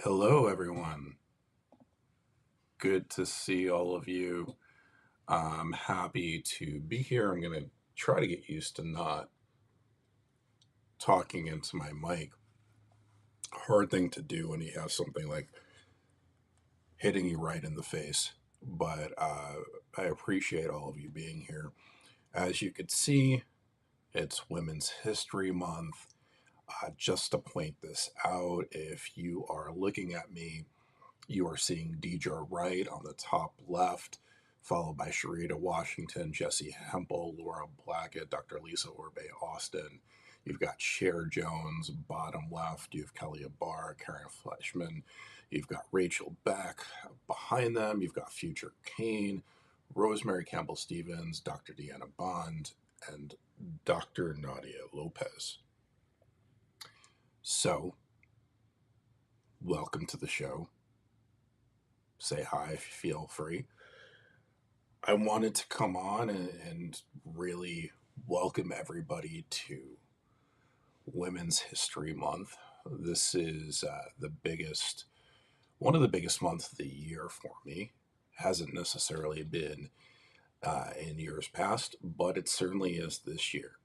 Hello, everyone. Good to see all of you. I'm happy to be here. I'm going to try to get used to not talking into my mic. Hard thing to do when you have something like hitting you right in the face. But I appreciate all of you being here. As you could see, it's Women's History Month. Just to point this out, if you are looking at me, you are seeing Deidre Wright on the top left, followed by Sharita Washington, Jesse Hempel, Laura Blackett, Dr. Lisa Orbe Austin. You've got Cher Jones, bottom left. You have Kelly Abar, Karen Fleischman. You've got Rachel Beck. Behind them, you've got Future Kane, Rosemary Campbell Stevens, Dr. Deanna Bond, and Dr. Nadia Lopez. So, welcome to the show. Say hi if you feel free. I wanted to come on and really welcome everybody to Women's History Month. This is one of the biggest months of the year for me. Hasn't necessarily been in years past, but it certainly is this year.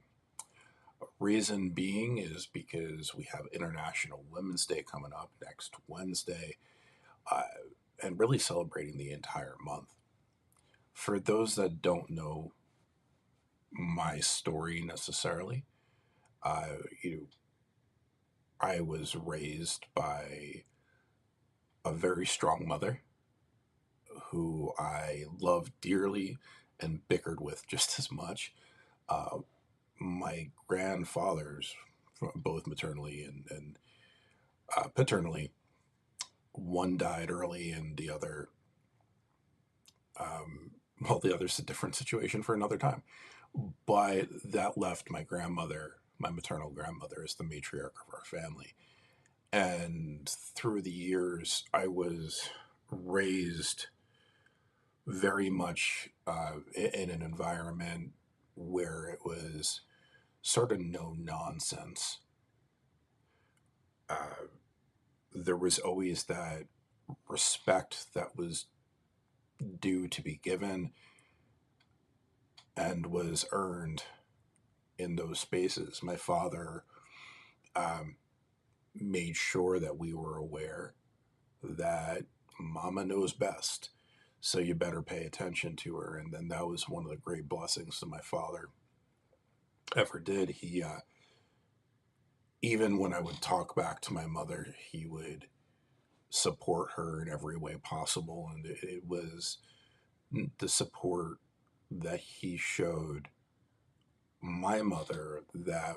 Reason being is because we have International Women's Day coming up next Wednesday, uh, and really celebrating the entire month. For those that don't know my story necessarily, uh, you know, I was raised by a very strong mother who I loved dearly and bickered with just as much. Uh, my grandfathers, both maternally and paternally, one died early, and um, the other's a different situation for another time. But that left my grandmother, my maternal grandmother, as the matriarch of our family. And through the years, I was raised very much in an environment where it was sort of no nonsense. Uh, there was always that respect that was due to be given and was earned in those spaces. My father um, made sure that we were aware that mama knows best, so you better pay attention to her. And then that was one of the great blessings that my father ever did. Even when I would talk back to my mother, he would support her in every way possible. And it was the support that he showed my mother that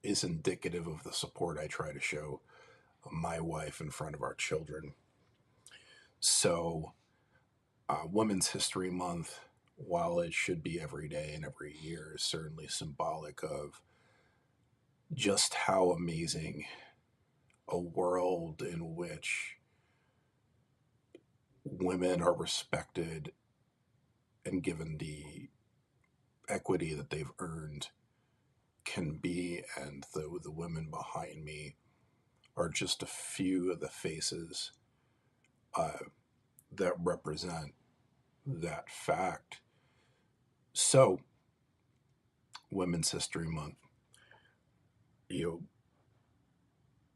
is indicative of the support I try to show my wife in front of our children. So, Women's History Month, while it should be every day and every year, is certainly symbolic of just how amazing a world in which women are respected and given the equity that they've earned can be. And the women behind me are just a few of the faces uh, that represent that fact. So, Women's History Month, you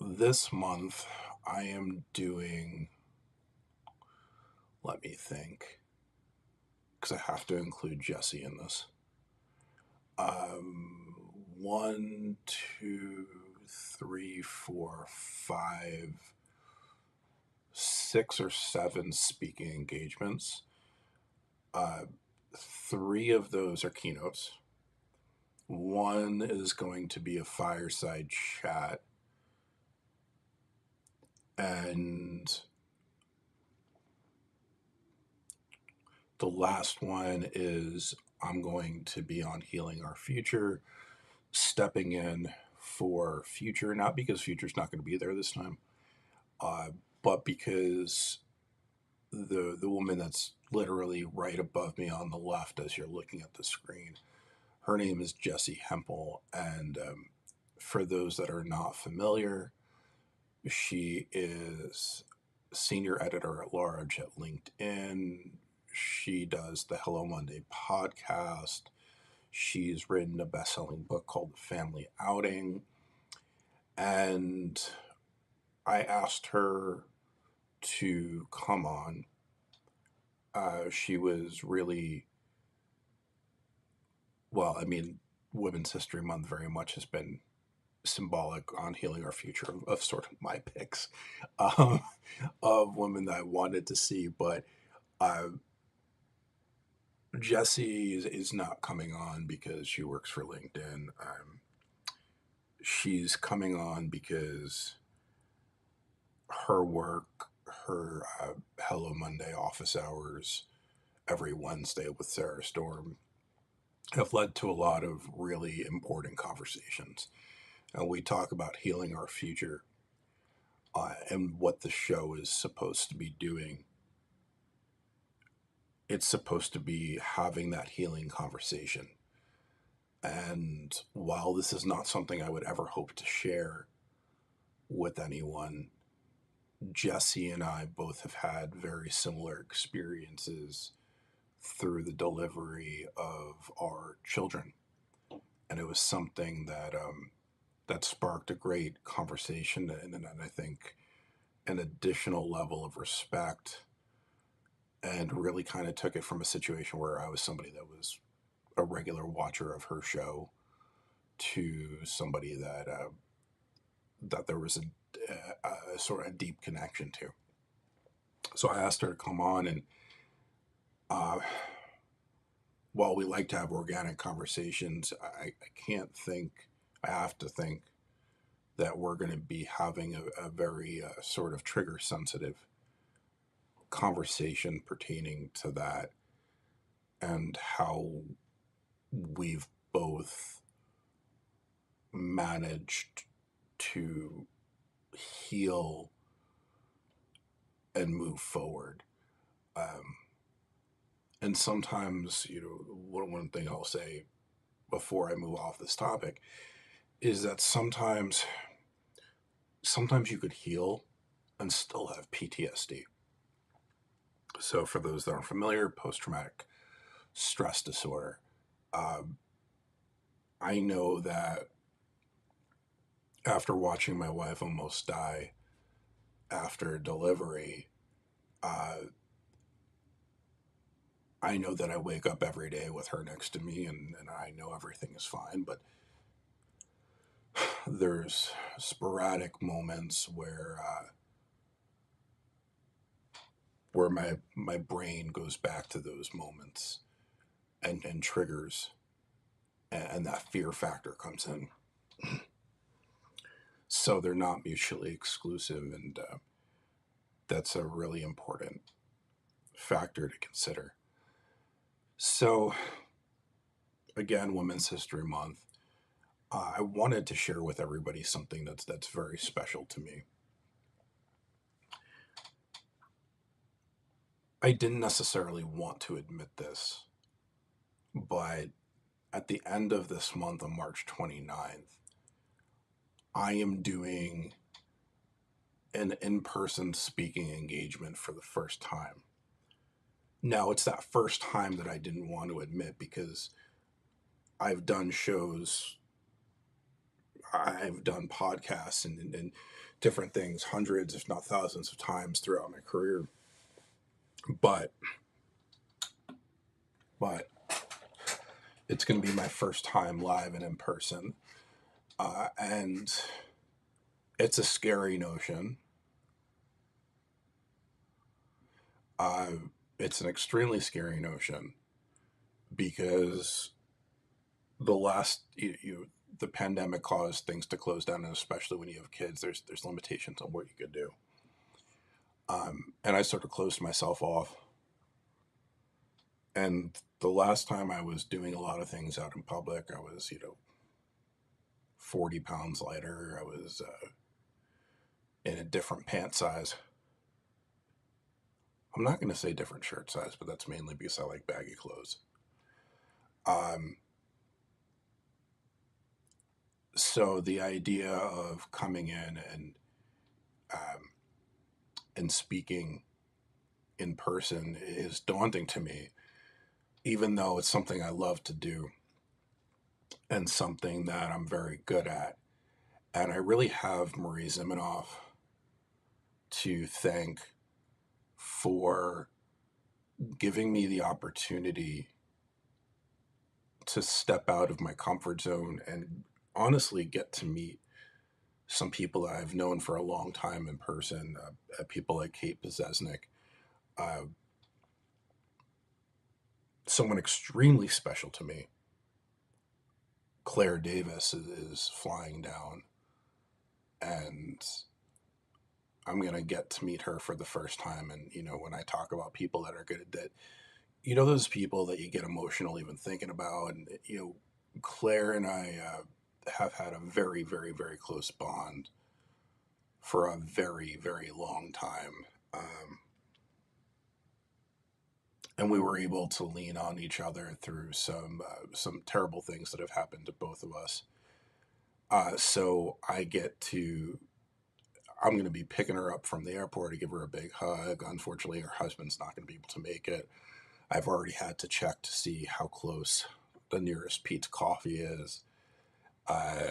this month I am doing, let me think, because I have to include Jesse in this. Um, one, two, three, four, five, 6 or 7 speaking engagements. Uh, 3 of those are keynotes. One is going to be a fireside chat, and the last one is I'm going to be on Healing Our Future, stepping in for Future, not because Future's not going to be there this time, uh, but because the woman that's literally right above me on the left as you're looking at the screen, her name is Jessie Hempel, and for those that are not familiar, she is senior editor at large at LinkedIn. She does the Hello Monday podcast. She's written a best-selling book called The Family Outing. And I asked her to come on. She was really, well, I mean, Women's History Month very much has been symbolic on Healing Our Future of sort of my picks um, of women that I wanted to see. But uh, Jessie is not coming on because she works for LinkedIn. She's coming on because her work, her Hello Monday office hours every Wednesday with Sarah Storm have led to a lot of really important conversations. And we talk about healing our future and what the show is supposed to be doing. It's supposed to be having that healing conversation. And while this is not something I would ever hope to share with anyone, Jesse and I both have had very similar experiences through the delivery of our children. And it was something that that sparked a great conversation and I think an additional level of respect, and really kind of took it from a situation where I was somebody that was a regular watcher of her show to somebody that that there was a sort of deep connection to. So I asked her to come on, and uh, while we like to have organic conversations, I can't think, I have to think that we're going to be having a very sort of trigger sensitive conversation pertaining to that and how we've both managed to heal and move forward. Um, and sometimes, you know, one thing I'll say before I move off this topic is that sometimes you could heal and still have PTSD. So, for those that aren't familiar, post traumatic stress disorder. Um, I know that after watching my wife almost die after delivery, uh, I know that I wake up every day with her next to me and I know everything is fine. But there's sporadic moments where my brain goes back to those moments and triggers, and that fear factor comes in. So they're not mutually exclusive, and that's a really important factor to consider. So, again, Women's History Month. I wanted to share with everybody something that's very special to me. I didn't necessarily want to admit this, but at the end of this month on March 29th, I am doing an in-person speaking engagement for the first time. Now, it's that first time that I didn't want to admit because I've done shows, I've done podcasts and different things hundreds, if not thousands of times throughout my career. But but it's going to be my first time live and in person. And it's a scary notion. Uh, it's an extremely scary notion because the pandemic caused things to close down, and especially when you have kids, there's limitations on what you could do. And I sort of closed myself off. And the last time I was doing a lot of things out in public, I was 40 pounds lighter. I was in a different pant size. I'm not going to say different shirt size, but that's mainly because I like baggy clothes. Um, so the idea of coming in um, and speaking in person is daunting to me, even though it's something I love to do and something that I'm very good at. And I really have Marie Zimenoff to thank for giving me the opportunity to step out of my comfort zone and honestly get to meet some people that I've known for a long time in person, people like Kate Bezesnik, uh, someone extremely special to me. Claire Davis is flying down, and I'm going to get to meet her for the first time. And, when I talk about people that are good at that, those people that you get emotional even thinking about. And, Claire and I have had a very, very, very close bond for a very, very long time. And we were able to lean on each other through some terrible things that have happened to both of us. So I'm going to be picking her up from the airport to give her a big hug. Unfortunately, her husband's not going to be able to make it. I've already had to check to see how close the nearest Pete's Coffee is. Uh,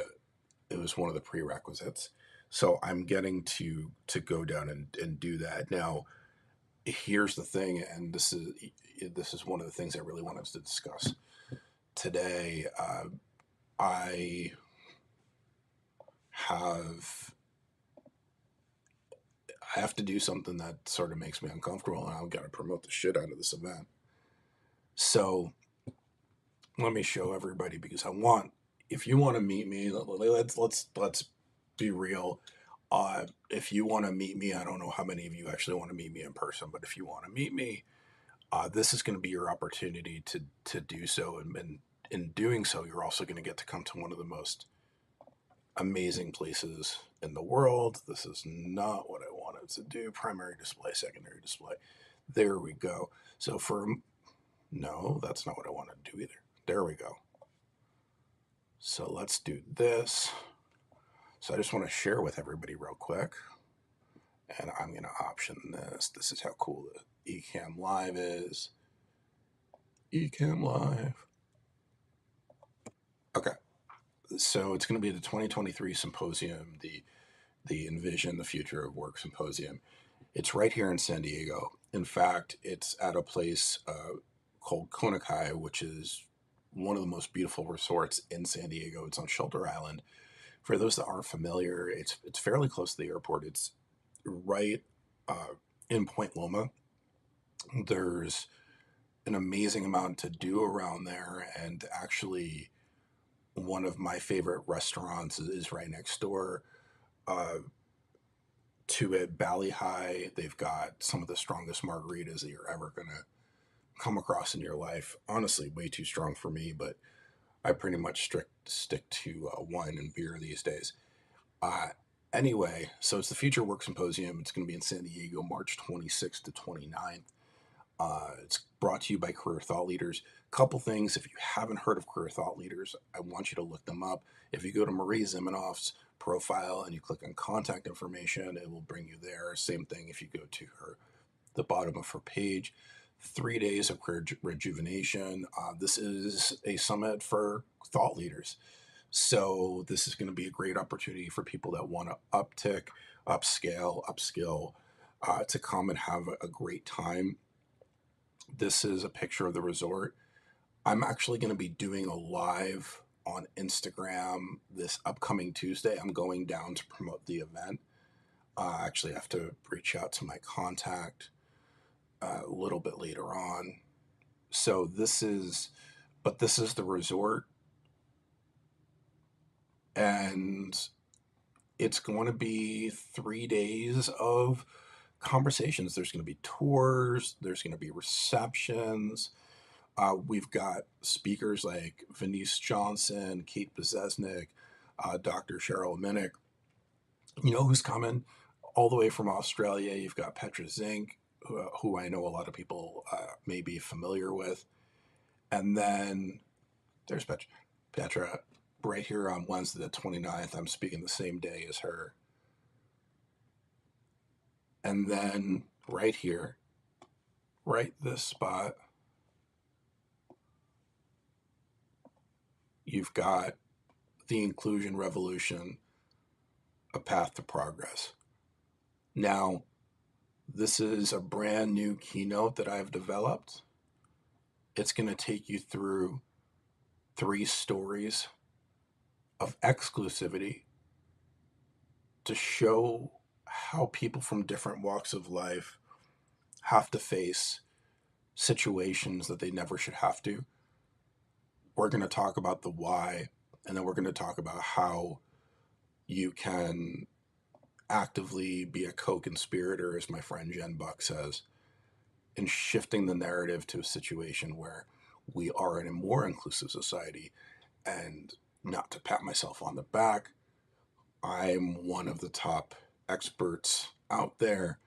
it was one of the prerequisites. So I'm getting to go down and do that. Now, here's the thing, and this is one of the things I really wanted to discuss today. I have I have to do something that sort of makes me uncomfortable, and I've got to promote the shit out of this event. So let me show everybody, because if you want to meet me, let's be real. If you want to meet me, I don't know how many of you actually want to meet me in person, but if you want to meet me, this is going to be your opportunity to do so. And in doing so, you're also going to get to come to one of the most amazing places in the world. This is not what I wanted to do. Primary display, secondary display. There we go. So no, that's not what I wanted to do either. There we go. So let's do this. So I just want to share with everybody real quick. And I'm going to option this. This is how cool the Ecamm Live is. Ecamm Live. Okay. So it's going to be the 2023 symposium, the Envision the Future of Work Symposium. It's right here in San Diego. In fact, it's at a place called Konakai, which is one of the most beautiful resorts in San Diego. It's on Shelter Island. For those that aren't familiar, it's fairly close to the airport. It's right in Point Loma. There's an amazing amount to do around there, and actually one of my favorite restaurants is right next door to it, Bally High. They've got some of the strongest margaritas that you're ever going to come across in your life. Honestly, way too strong for me, but I pretty much stick to wine and beer these days. Uh, anyway, so it's the Future Work Symposium. It's going to be in San Diego, March 26th to 29th. It's brought to you by Career Thought Leaders. Couple things, if you haven't heard of Career Thought Leaders, I want you to look them up. If you go to Marie Zimenoff's profile and you click on contact information, it will bring you there. Same thing if you go to the bottom of her page. 3 days of career rejuvenation. This is a summit for thought leaders. So this is going to be a great opportunity for people that want to uptick, upscale, upskill, to come and have a great time. This is a picture of the resort. I'm actually going to be doing a live on Instagram this upcoming Tuesday. I'm going down to promote the event. Actually, I have to reach out to my contact a little bit later on. So this is the resort, and it's going to be 3 days of conversations. There's going to be tours. There's going to be receptions. We've got speakers like Venice Johnson, Kate Bezesnik, Dr. Cheryl Minnick. You know who's coming? All the way from Australia, you've got Petra Zink, who I know a lot of people may be familiar with. And then there's Petra right here on Wednesday the 29th. I'm speaking the same day as her. And then right here, right this spot, you've got the inclusion revolution, a path to progress. Now, this is a brand new keynote that I've developed. It's going to take you through 3 stories of exclusivity to show how people from different walks of life have to face situations that they never should have to. We're going to talk about the why, and then we're going to talk about how you can actively be a co-conspirator, as my friend Jen Buck says, in shifting the narrative to a situation where we are in a more inclusive society. And not to pat myself on the back, I'm one of the top experts out there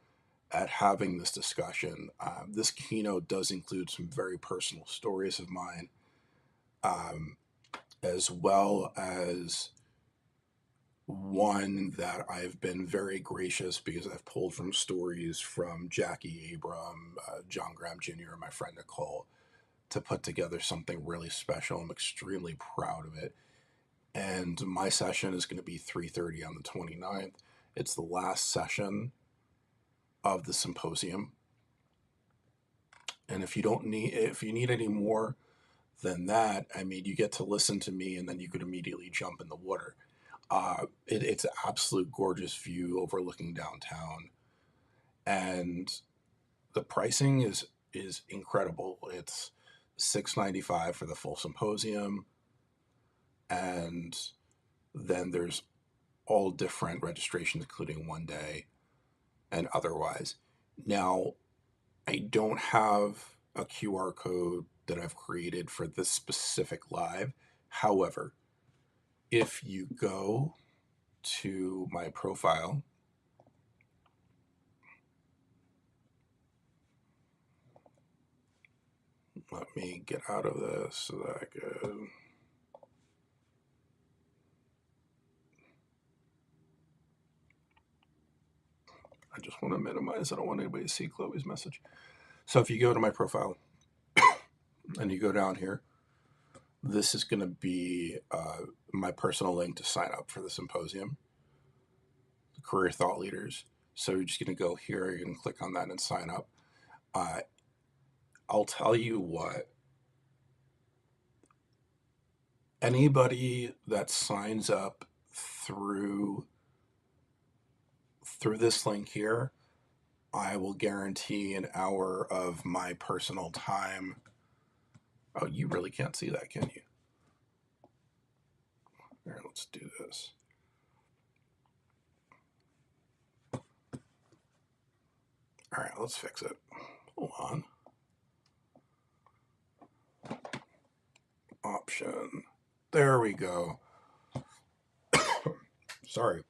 at having this discussion. This keynote does include some very personal stories of mine, um, as well as one that I've been very gracious because I've pulled from stories from Jackie Abram, John Graham Jr., and my friend Nicole to put together something really special. I'm extremely proud of it. And my session is going to be 3:30 on the 29th. It's the last session of the symposium. And if you need any more than that, I mean, you get to listen to me and then you could immediately jump in the water. It's an absolute gorgeous view overlooking downtown, and the pricing is incredible. It's $695 for the full symposium, and then there's all different registrations, including 1 day and otherwise. Now, I don't have a QR code that I've created for this specific live. However, if you go to my profile, let me get out of this so that I could. I just want to minimize. I don't want anybody to see Chloe's message. So if you go to my profile and you go down here, this is going to be my personal link to sign up for the symposium, the Career Thought Leaders. So you're just going to go here, you're going to click on that and sign up. I'll tell you what, anybody that signs up through this link here, I will guarantee an hour of my personal time. Oh, you really can't see that, can you? All right, let's do this. All right, let's fix it. Hold on. Option. There we go. Sorry.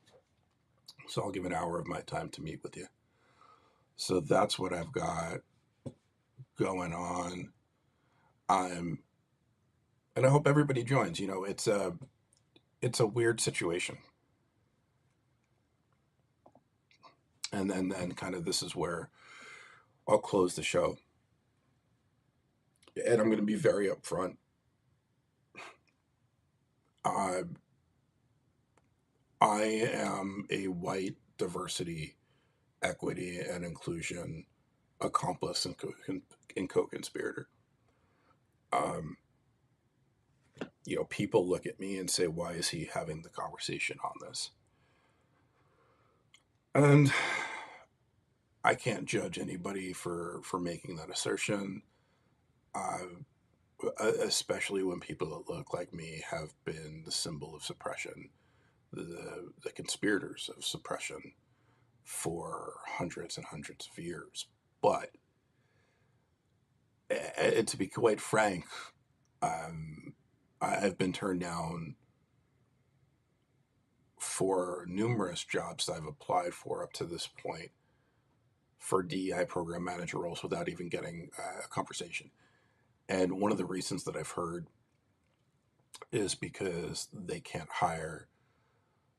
So I'll give an hour of my time to meet with you. So that's what I've got going on. And I hope everybody joins. You know, it's a weird situation. And then kind of this is where I'll close the show. And I'm going to be very upfront. Uh, I am a white diversity, equity, and inclusion accomplice and co-conspirator. Um, you know, people look at me and say, "Why is he having the conversation on this?" And I can't judge anybody for making that assertion, uh, especially when people that look like me have been the symbol of suppression, the conspirators of suppression for hundreds and hundreds of years. But to be quite frank, um, I've been turned down for numerous jobs that I've applied for up to this point for DEI program manager roles without even getting a conversation. And one of the reasons that I've heard is because they can't hire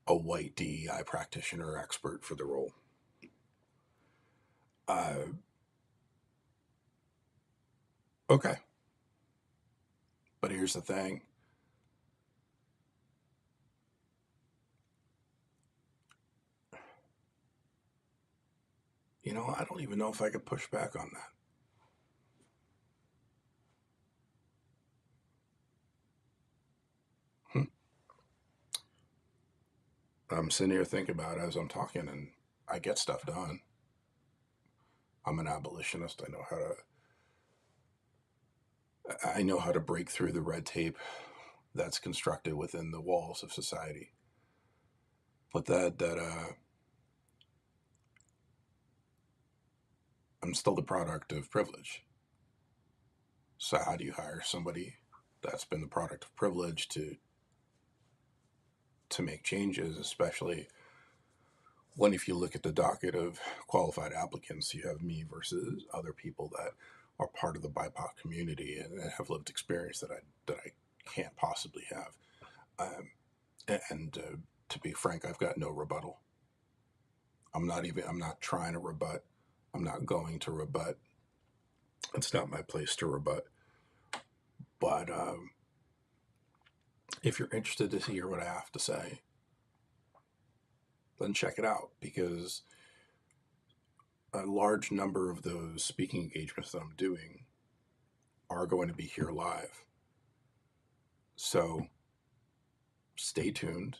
a white DEI practitioner or expert for the role. Uh, okay, but here's the thing. I don't even know if I could push back on that. Hmm. I'm sitting here thinking about it as I'm talking, and I get stuff done. I'm an abolitionist. I know how to break through the red tape that's constructed within the walls of society. But I'm still the product of privilege. So how do you hire somebody that's been the product of privilege to make changes, especially when, if you look at the docket of qualified applicants, you have me versus other people that are part of the BIPOC community and have lived experience that I can't possibly have. Um, and to be frank, I've got no rebuttal. I'm not trying to rebut. I'm not going to rebut. It's not my place to rebut. But if you're interested to hear what I have to say, then check it out, because a large number of those speaking engagements that I'm doing are going to be here live. So stay tuned.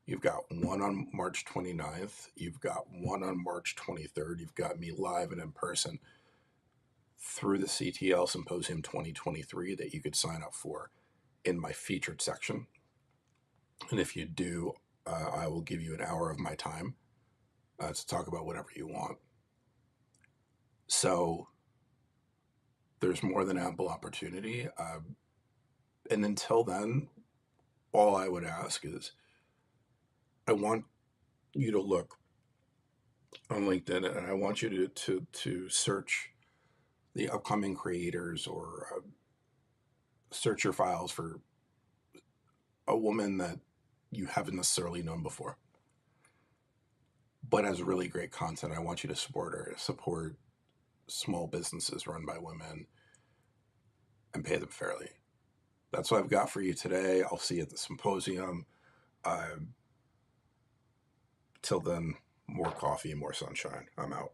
You've got one on March 29th. You've got one on March 23rd. You've got me live and in person through the CTL Symposium 2023 that you could sign up for in my featured section. And if you do, I will give you an hour of my time to talk about whatever you want. So there's more than ample opportunity. And until then, all I would ask is I want you to look on LinkedIn, and I want you to search the upcoming creators, or search your files for a woman that you haven't necessarily known before, but has really great content. I want you to support her, support small businesses run by women, and pay them fairly. That's what I've got for you today. I'll see you at the symposium. Uh, till then, more coffee, more sunshine. I'm out.